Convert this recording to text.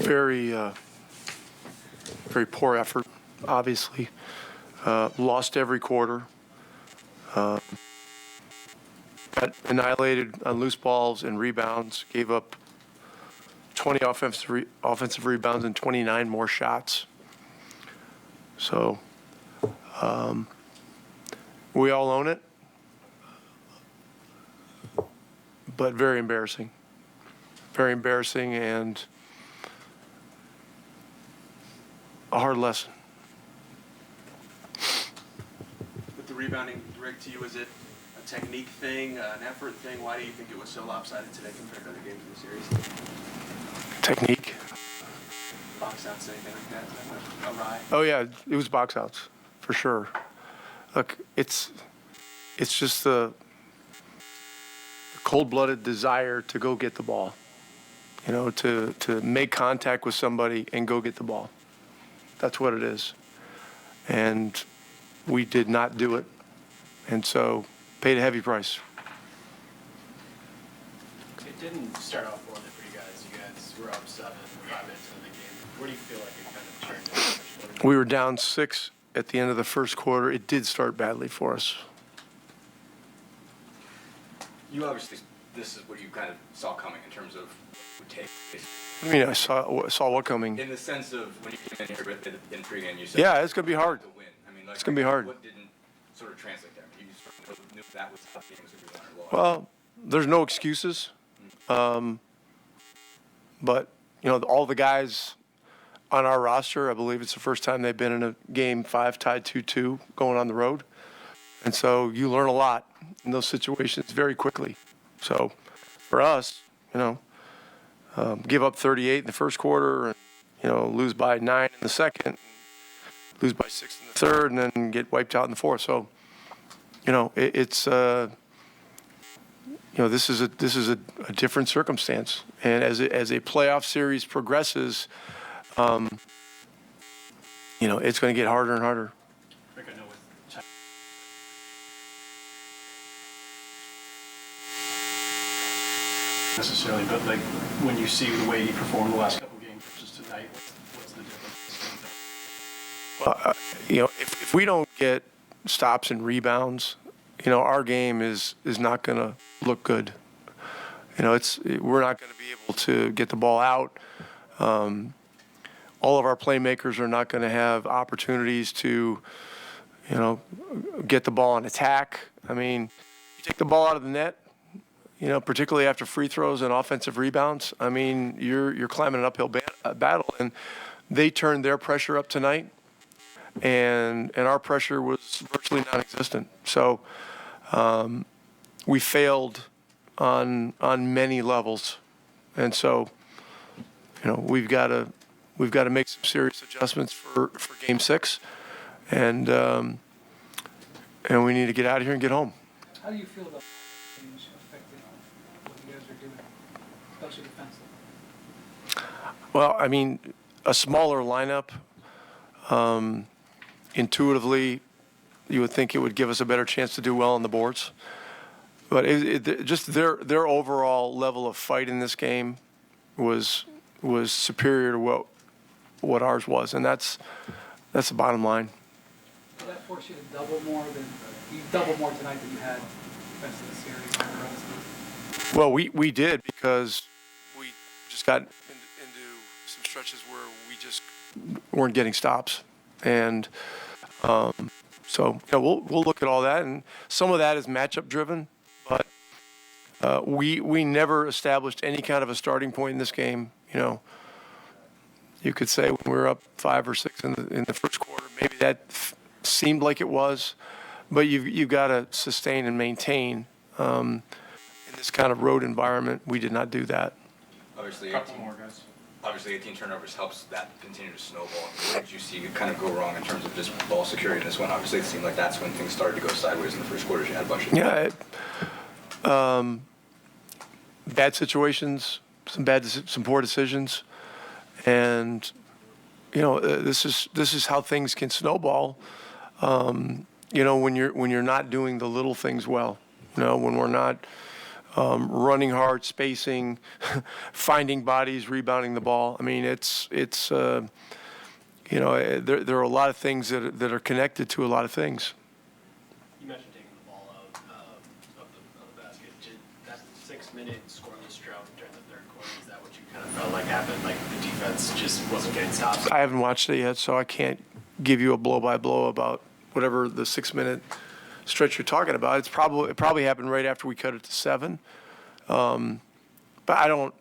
very, very poor effort, obviously. Lost every quarter. Got annihilated on loose balls and rebounds. Gave up 20 offensive rebounds and 29 more shots. So we all own it, but very embarrassing. Very embarrassing and a hard lesson. With the rebounding, Rick, to you, is it a technique thing, an effort thing? Why do you think it was so lopsided today compared to other games in the series? Technique. Box outs, anything like that? Is that awry? Oh yeah, it was box outs for sure. Look, it's just the cold-blooded desire to go get the ball. You know, to make contact with somebody and go get the ball. That's what it is. And we did not do it. And so paid a heavy price. It didn't start off well for you guys. You guys were up 7 5 minutes into the game. Where do you feel like it kind of turned in the first quarter? We were down 6 at the end of the first quarter. It did start badly for us. You obviously, this is what you kind of saw coming in terms of what would take. I mean, I saw what coming. In the sense of when you came in here in pregame, you said Yeah, it's going to be hard. to win. I mean, like, It's gonna be hard. What didn't sort of translate there? I mean, you sort of knew that was how the game was going to be won or lost. Well, there's no excuses. But, you know, all the guys on our roster, I believe it's the first time they've been in a game 5 tied 2-2 going on the road. And so you learn a lot in those situations very quickly. So for us, you know, give up 38 in the first quarter and, you know, lose by 9 in the second, lose by 6 in the third, and then get wiped out in the fourth. So, you know, it's you know, this is a different circumstance. And as a playoff series progresses, you know, it's going to get harder and harder. Rick, I know with time. Necessarily, but like when you see the way he performed the last couple games versus tonight, what's the difference? You know, if we don't get stops and rebounds, you know, our game is not going to look good. You know, we're not going to be able to get the ball out. All of our playmakers are not going to have opportunities to, you know, get the ball on attack. I mean, you take the ball out of the net, you know, particularly after free throws and offensive rebounds. I mean, you're climbing an uphill battle, and they turned their pressure up tonight, and our pressure was virtually non-existent. So we failed on many levels, and so, you know, we've got to make some serious adjustments for Game 6, and we need to get out of here and get home. How do you feel about change affecting what you guys are doing, especially defensively? Well, I mean, a smaller lineup, intuitively, you would think it would give us a better chance to do well on the boards. But just their overall level of fight in this game was superior to what ours was, and that's the bottom line. Did that force you to double more tonight than you had the rest of the series? And the rest of Well, we did, because we just got into some stretches where we just weren't getting stops, and so, you know, we'll look at all that, and some of that is matchup driven, but we never established any kind of a starting point in this game. You know, you could say when we were up 5 or 6 in the first quarter, maybe that seemed like it was, but you've got to sustain and maintain in this kind of road environment. We did not do that. Obviously, Couple more guys. Obviously, 18 turnovers helps that continue to snowball. What did you see kind of go wrong in terms of just ball security in this one? Obviously, it seemed like that's when things started to go sideways in the first quarter. You had a bunch of Bad situations, some poor decisions, and you know, this is how things can snowball. You know, when you're not doing the little things well. You know, when we're not running hard, spacing, finding bodies, rebounding the ball. I mean, it's you know, there are a lot of things that are connected to a lot of things. You mentioned taking the ball out of the basket. Did that 6-minute scoreless drought during the third quarter, is that what you kind of felt like happened? Like the defense just wasn't getting stops? I haven't watched it yet, so I can't give you a blow-by-blow about whatever the 6-minute stretch you're talking about. It probably happened right after we cut it to 7. But I don't